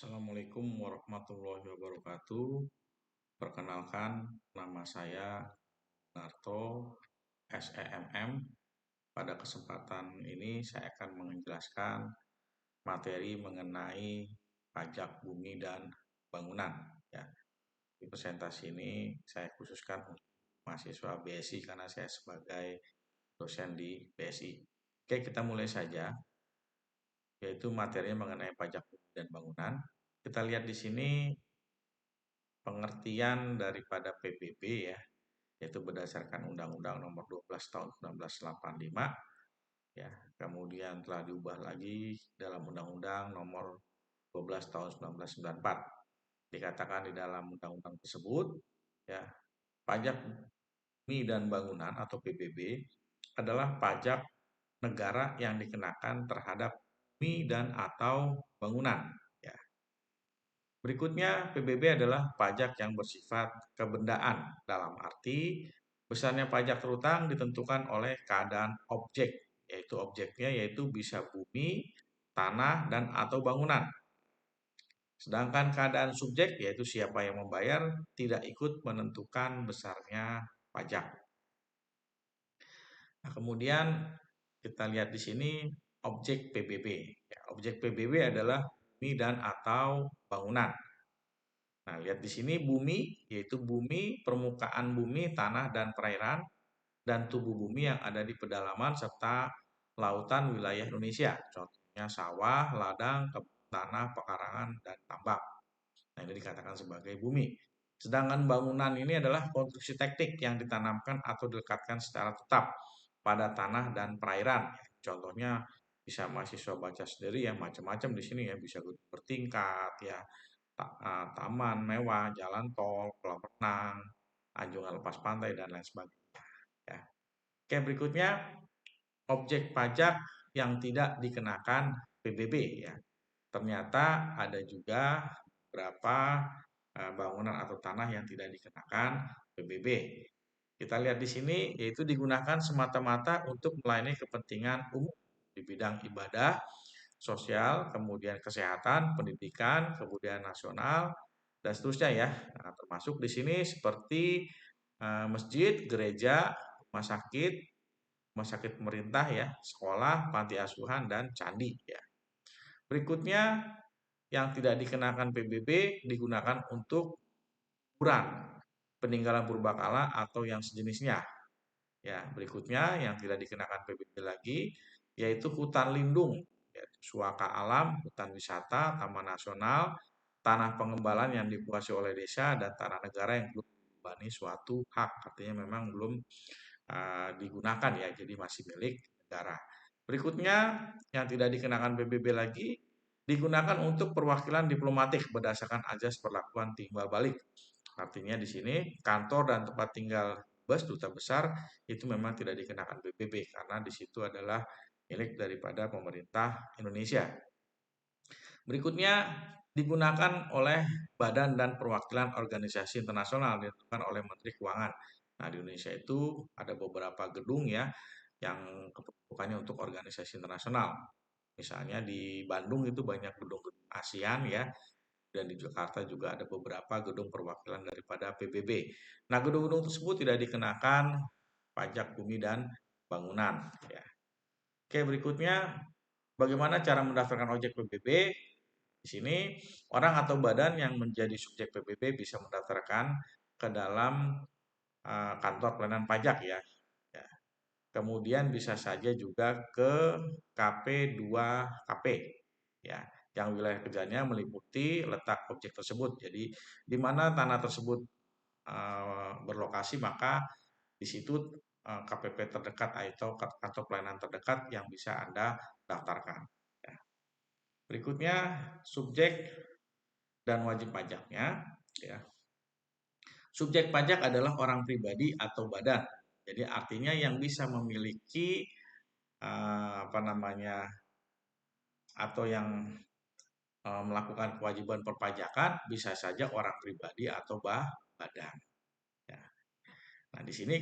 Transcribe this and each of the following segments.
Assalamualaikum warahmatullahi wabarakatuh. Perkenalkan, nama saya Narto SEMM. Pada kesempatan ini saya akan menjelaskan materi mengenai pajak bumi dan bangunan. Ya, di presentasi ini saya khususkan untuk mahasiswa BSI karena saya sebagai dosen di BSI. Oke, kita mulai saja, yaitu materinya mengenai pajak bumi dan bangunan. Kita lihat di sini pengertian daripada PBB ya, yaitu berdasarkan Undang-Undang Nomor 12 Tahun 1985 ya. Kemudian telah diubah lagi dalam Undang-Undang Nomor 12 Tahun 1994. Dikatakan di dalam undang-undang tersebut ya, pajak bumi dan bangunan atau PBB adalah pajak negara yang dikenakan terhadap bumi dan atau bangunan ya. Berikutnya, PBB adalah pajak yang bersifat kebendaan, dalam arti besarnya pajak terutang ditentukan oleh keadaan objek, yaitu objeknya yaitu bisa bumi, tanah, dan atau bangunan. Sedangkan keadaan subjek, yaitu siapa yang membayar, tidak ikut menentukan besarnya pajak. Nah, kemudian kita lihat di sini objek PBB. Ya, objek PBB adalah bumi dan atau bangunan. Nah, lihat di sini bumi, yaitu bumi, permukaan bumi, tanah, dan perairan, dan tubuh bumi yang ada di pedalaman serta lautan wilayah Indonesia. Contohnya sawah, ladang, tanah, pekarangan, dan tambak. Nah, ini dikatakan sebagai bumi. Sedangkan bangunan ini adalah konstruksi teknik yang ditanamkan atau dilekatkan secara tetap pada tanah dan perairan. Contohnya bisa mahasiswa baca sendiri ya, macam-macam di sini ya, bisa bertingkat ya, taman mewah, jalan tol, kolam renang, anjungan lepas pantai, dan lain sebagainya. Ya. Oke, berikutnya objek pajak yang tidak dikenakan PBB ya. Ternyata ada juga beberapa bangunan atau tanah yang tidak dikenakan PBB. Kita lihat di sini yaitu digunakan semata-mata untuk melayani kepentingan umum di bidang ibadah, sosial, kemudian kesehatan, pendidikan, kemudian nasional, dan seterusnya ya. Nah, termasuk di sini seperti masjid, gereja, rumah sakit pemerintah ya, sekolah, panti asuhan, dan candi ya. Berikutnya yang tidak dikenakan PBB digunakan untuk kuburan, peninggalan purbakala atau yang sejenisnya. Ya, berikutnya yang tidak dikenakan PBB lagi yaitu hutan lindung, yaitu suaka alam, hutan wisata, taman nasional, tanah pengembalan yang dikuasai oleh desa, dan tanah negara yang belum dibebani suatu hak, artinya memang belum digunakan ya, jadi masih milik negara. Berikutnya yang tidak dikenakan PBB lagi digunakan untuk perwakilan diplomatik berdasarkan azas perlakuan timbal balik. Artinya di sini kantor dan tempat tinggal bus duta besar itu memang tidak dikenakan PBB karena di situ adalah milik daripada pemerintah Indonesia. Berikutnya digunakan oleh badan dan perwakilan organisasi internasional ditentukan oleh Menteri Keuangan. Nah, di Indonesia itu ada beberapa gedung ya yang keperluannya untuk organisasi internasional. Misalnya di Bandung itu banyak gedung-gedung ASEAN ya, dan di Jakarta juga ada beberapa gedung perwakilan daripada PBB. Nah, gedung-gedung tersebut tidak dikenakan pajak bumi dan bangunan ya. Oke, berikutnya bagaimana cara mendaftarkan objek PBB? Di sini orang atau badan yang menjadi subjek PBB bisa mendaftarkan ke dalam kantor pelayanan pajak ya. Ya. Kemudian bisa saja juga ke KP2KP ya, yang wilayah kerjanya meliputi letak objek tersebut. Jadi di mana tanah tersebut berlokasi maka di situ KPP terdekat atau kantor pelayanan terdekat yang bisa Anda daftarkan. Ya. Berikutnya subjek dan wajib pajaknya ya. Subjek pajak adalah orang pribadi atau badan. Jadi artinya yang bisa memiliki apa namanya atau yang melakukan kewajiban perpajakan bisa saja orang pribadi atau badan. Ya. Nah, di sini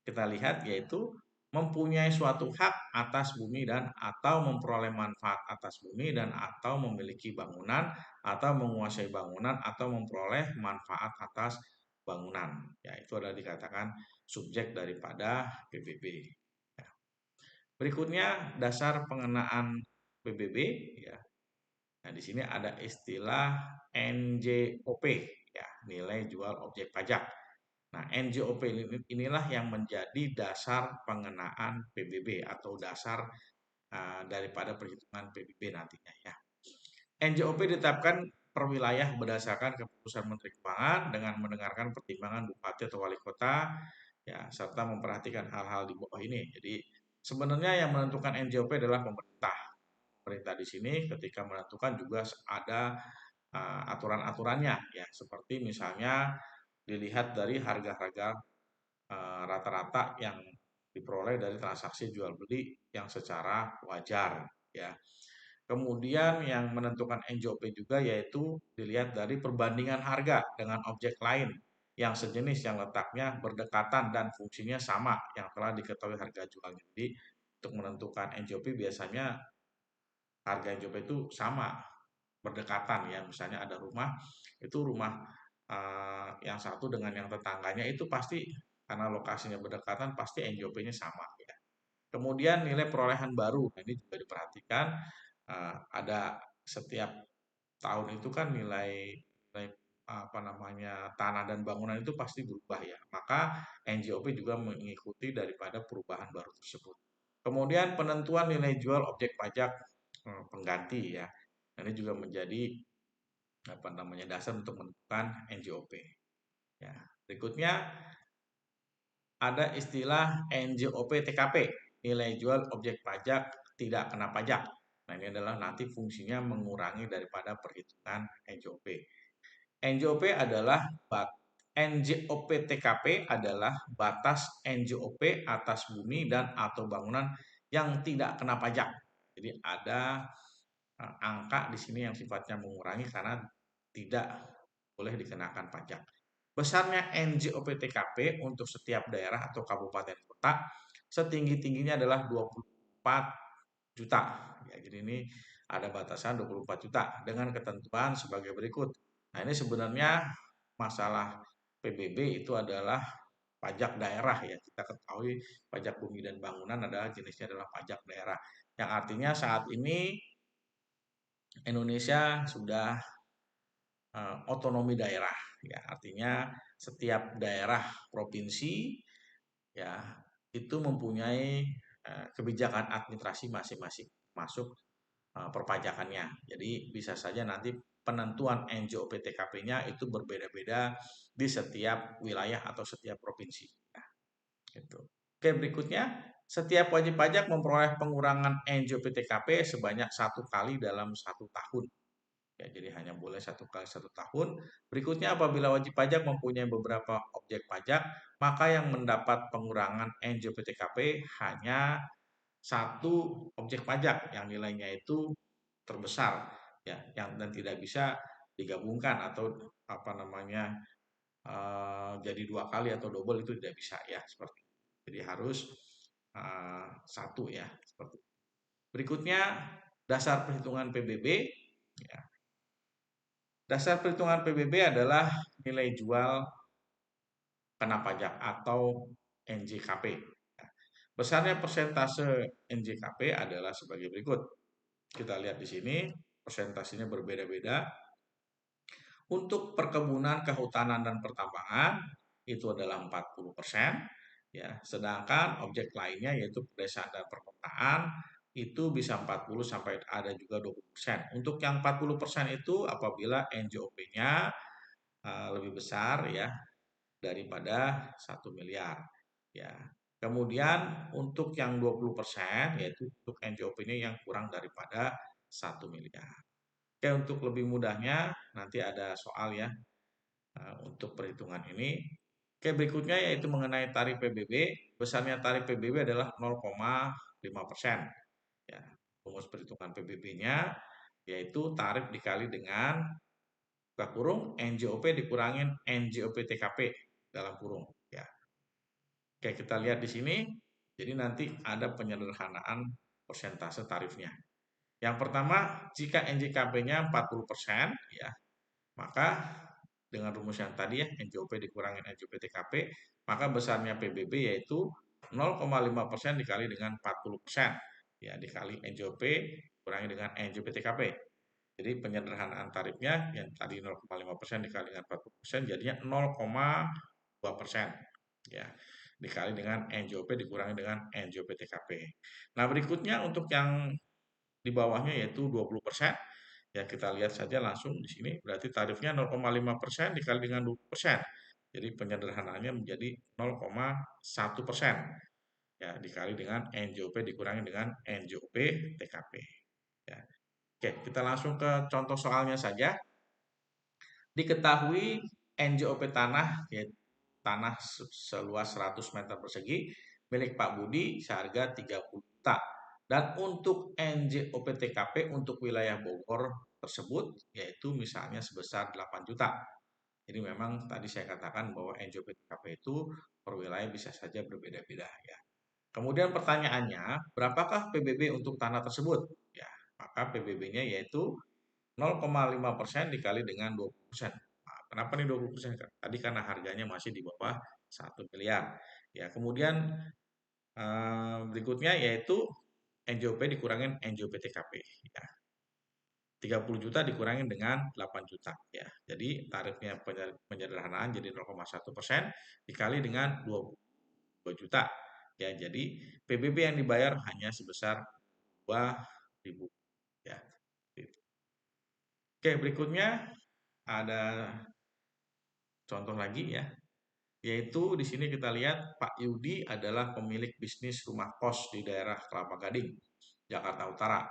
kita lihat yaitu mempunyai suatu hak atas bumi dan atau memperoleh manfaat atas bumi dan atau memiliki bangunan atau menguasai bangunan atau memperoleh manfaat atas bangunan. Ya, itu adalah dikatakan subjek daripada PBB. Ya. Berikutnya dasar pengenaan PBB ya. Nah, di sini ada istilah NJOP ya, nilai jual objek pajak. Nah, NJOP inilah yang menjadi dasar pengenaan PBB atau dasar daripada perhitungan PBB nantinya ya. NJOP ditetapkan per wilayah berdasarkan keputusan Menteri Keuangan dengan mendengarkan pertimbangan bupati atau wali kota ya serta memperhatikan hal-hal di bawah ini. Jadi sebenarnya yang menentukan NJOP adalah pemerintah. Pemerintah di sini ketika menentukan juga ada aturan-aturannya ya seperti misalnya dilihat dari harga-harga rata-rata yang diperoleh dari transaksi jual beli yang secara wajar ya. Kemudian yang menentukan NJOP juga yaitu dilihat dari perbandingan harga dengan objek lain yang sejenis yang letaknya berdekatan dan fungsinya sama yang telah diketahui harga jualnya. Jadi untuk menentukan NJOP biasanya harga NJOP itu sama berdekatan ya. Misalnya ada rumah itu rumah yang satu dengan yang tetangganya itu pasti karena lokasinya berdekatan pasti NJOP-nya sama ya. Kemudian nilai perolehan baru, nah ini juga diperhatikan ada setiap tahun itu kan nilai nilai apa namanya tanah dan bangunan itu pasti berubah ya. Maka NJOP juga mengikuti daripada perubahan baru tersebut. Kemudian penentuan nilai jual objek pajak pengganti ya. Nah, ini juga menjadi apa namanya dasar untuk menentukan NJOP. Ya. Berikutnya ada istilah NJOP TKP, nilai jual objek pajak tidak kena pajak. Nah, ini adalah nanti fungsinya mengurangi daripada perhitungan NJOP. NJOP adalah NJOP TKP adalah batas NJOP atas bumi dan atau bangunan yang tidak kena pajak. Jadi ada angka di sini yang sifatnya mengurangi karena tidak boleh dikenakan pajak. Besarnya NJOP TKP untuk setiap daerah atau kabupaten kota setinggi-tingginya adalah 24 juta. Ya, jadi ini ada batasan 24 juta dengan ketentuan sebagai berikut. Nah, ini sebenarnya masalah PBB itu adalah pajak daerah ya. Kita ketahui pajak bumi dan bangunan adalah jenisnya adalah pajak daerah. Yang artinya saat ini Indonesia sudah otonomi daerah ya. Artinya setiap daerah provinsi ya itu mempunyai kebijakan administrasi masing-masing masuk perpajakannya. Jadi bisa saja nanti penentuan NJOP TKP-nya itu berbeda-beda di setiap wilayah atau setiap provinsi. Nah, gitu. Oke, berikutnya setiap wajib pajak memperoleh pengurangan NJOP TKP sebanyak 1 kali dalam 1 tahun. Ya, jadi hanya boleh 1 kali 1 tahun. Berikutnya apabila wajib pajak mempunyai beberapa objek pajak, maka yang mendapat pengurangan NJOP TKP hanya satu objek pajak yang nilainya itu terbesar ya yang dan tidak bisa digabungkan atau apa namanya jadi 2 kali atau double itu tidak bisa ya seperti itu. Jadi harus satu ya seperti itu. Berikutnya dasar perhitungan PBB ya. Dasar perhitungan PBB adalah nilai jual kena pajak atau NJKP. Ya. Besarnya persentase NJKP adalah sebagai berikut. Kita lihat di sini persentasenya berbeda-beda. Untuk perkebunan, kehutanan dan pertambangan itu adalah 40%, ya. Sedangkan objek lainnya yaitu pedesaan dan perkotaan itu bisa 40 sampai ada juga 20%. Untuk yang 40% itu apabila NJOP-nya lebih besar ya daripada 1 miliar, ya. Kemudian untuk yang 20% yaitu untuk NJOP-nya yang kurang daripada 1 miliar. Oke, untuk lebih mudahnya nanti ada soal ya untuk perhitungan ini. Oke, berikutnya yaitu mengenai tarif PBB. Besarnya tarif PBB adalah 0,5%. Ya, rumus perhitungan PBB-nya yaitu tarif dikali dengan buka kurung NJOP dikurangin NJOP TKP dalam kurung. Ya. Oke, kita lihat di sini. Jadi nanti ada penyederhanaan persentase tarifnya. Yang pertama, jika NJKP-nya 40%, ya, maka dengan rumus yang tadi ya, NJOP dikurangin NJOP TKP, maka besarnya PBB yaitu 0,5% dikali dengan 40%. Ya, dikali NJOP kurangi dengan NJOP TKP. Jadi penyederhanaan tarifnya yang tadi 0,5% dikali dengan 40% jadinya 0,2%. Ya, dikali dengan NJOP dikurangi dengan NJOP TKP. Nah, berikutnya untuk yang di bawahnya yaitu 20%. Ya, kita lihat saja langsung di sini berarti tarifnya 0,5% dikali dengan 20%. Jadi penyederhanaannya menjadi 0,1%. Ya, dikali dengan NJOP dikurangi dengan NJOP TKP. Ya. Oke, kita langsung ke contoh soalnya saja. Diketahui NJOP tanah, yaitu tanah seluas 100 meter persegi, milik Pak Budi seharga 30 juta. Dan untuk NJOP TKP untuk wilayah Bogor tersebut, yaitu misalnya sebesar 8 juta. Jadi memang tadi saya katakan bahwa NJOP TKP itu per wilayah bisa saja berbeda-beda ya. Kemudian pertanyaannya, berapakah PBB untuk tanah tersebut? Ya, maka PBB-nya yaitu 0,5% dikali dengan 20%. Nah, kenapa nih 20%? Tadi karena harganya masih di bawah 1 miliar. Ya, kemudian berikutnya yaitu NJOP dikurangin NJOP TKP. Ya. 30 juta dikurangin dengan 8 juta. Ya. Jadi tarifnya penyederhanaan jadi 0,1% dikali dengan 2 juta. Ya, jadi PBB yang dibayar hanya sebesar 2.000. Ya. Oke, berikutnya ada contoh lagi ya, yaitu di sini kita lihat Pak Yudi adalah pemilik bisnis rumah kos di daerah Kelapa Gading, Jakarta Utara,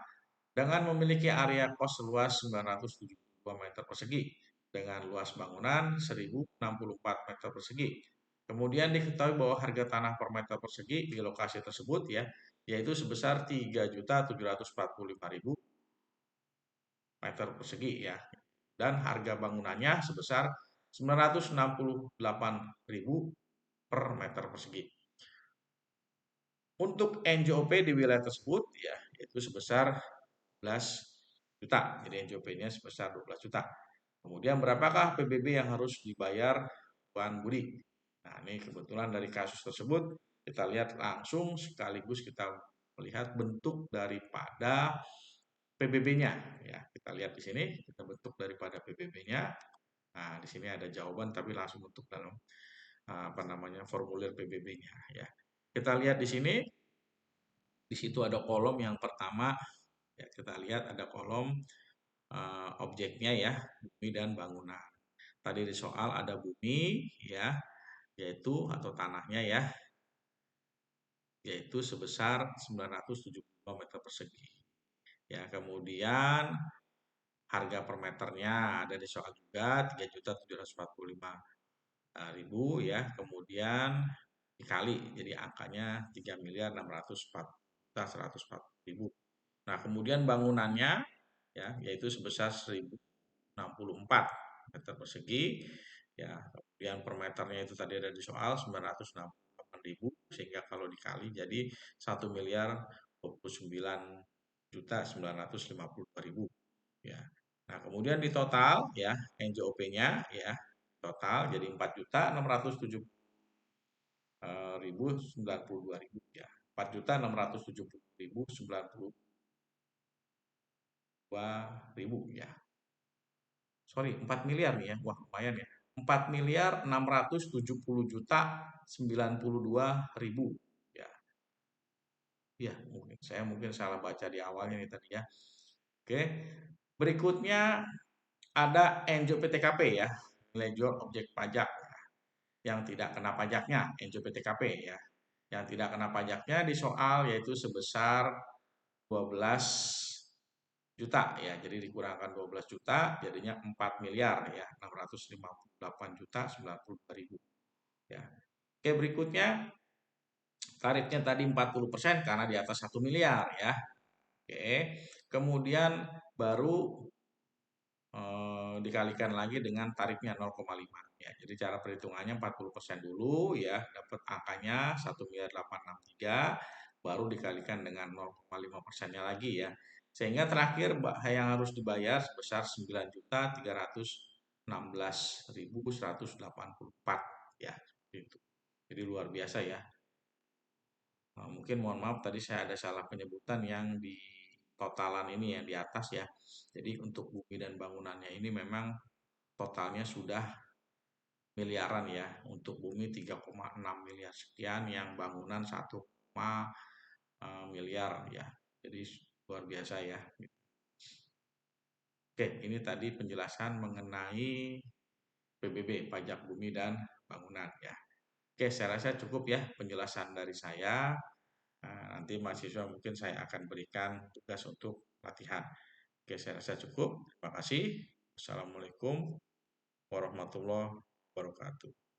dengan memiliki area kos seluas 972 meter persegi, dengan luas bangunan 1064 meter persegi. Kemudian diketahui bahwa harga tanah per meter persegi di lokasi tersebut ya, yaitu sebesar 3.745.000 meter persegi ya. Dan harga bangunannya sebesar 968.000 per meter persegi. Untuk NJOP di wilayah tersebut ya yaitu sebesar 12 juta. Jadi NJOP-nya sebesar 12 juta. Kemudian berapakah PBB yang harus dibayar Tuan Budi? Nah, ini kebetulan dari kasus tersebut kita lihat langsung sekaligus kita melihat bentuk daripada PBB-nya ya. Kita lihat di sini kita bentuk daripada PBB-nya. Nah, di sini ada jawaban tapi langsung bentuk dalam apa namanya formulir PBB-nya ya. Kita lihat di sini, di situ ada kolom yang pertama ya kita lihat ada kolom objeknya ya bumi dan bangunan. Tadi di soal ada bumi ya yaitu atau tanahnya ya yaitu sebesar 972 meter persegi. Ya kemudian harga per meternya ada di soal juga 3.745.000 ya kemudian dikali jadi angkanya 3.604.140.000. Nah kemudian bangunannya ya yaitu sebesar 1064 meter persegi ya kemudian per meternya itu tadi ada di soal 968.000 sehingga kalau dikali jadi 1.029.952.000 ya. Nah kemudian di total ya NJOP-nya ya total jadi 4.670.092.000 ya 4.670.092.000 ya. Sorry 4 miliar nih ya. Wah lumayan ya. 4.670.092.000 ya. Ya, mungkin salah baca di awalnya nih tadi ya. Oke. Berikutnya ada NJOP TKP ya. Nilai jual objek pajak yang tidak kena pajaknya, NJOP TKP ya. Yang tidak kena pajaknya di soal yaitu sebesar 12 juta ya. Jadi dikurangkan 12 juta jadinya 4 miliar ya. 658.092.000 ya. Oke, berikutnya tarifnya tadi 40% karena di atas 1 miliar ya. Oke. Kemudian baru dikalikan lagi dengan tarifnya 0,5 ya. Jadi cara perhitungannya 40% dulu ya, dapat angkanya 1.863.000.000 baru dikalikan dengan 0,5 persennya lagi ya. Sehingga terakhir yang harus dibayar sebesar 9.316.184 ya, seperti itu. Jadi luar biasa ya. Mungkin mohon maaf tadi saya ada salah penyebutan yang di totalan ini yang di atas ya. Jadi untuk bumi dan bangunannya ini memang totalnya sudah miliaran ya. Untuk bumi 3,6 miliar sekian, yang bangunan 1, miliar ya. Jadi luar biasa ya. Oke, ini tadi penjelasan mengenai PBB, pajak bumi dan bangunan ya. Oke, saya rasa cukup ya penjelasan dari saya. Nanti mahasiswa mungkin saya akan berikan tugas untuk latihan. Oke, saya rasa cukup. Terima kasih. Assalamualaikum warahmatullahi wabarakatuh.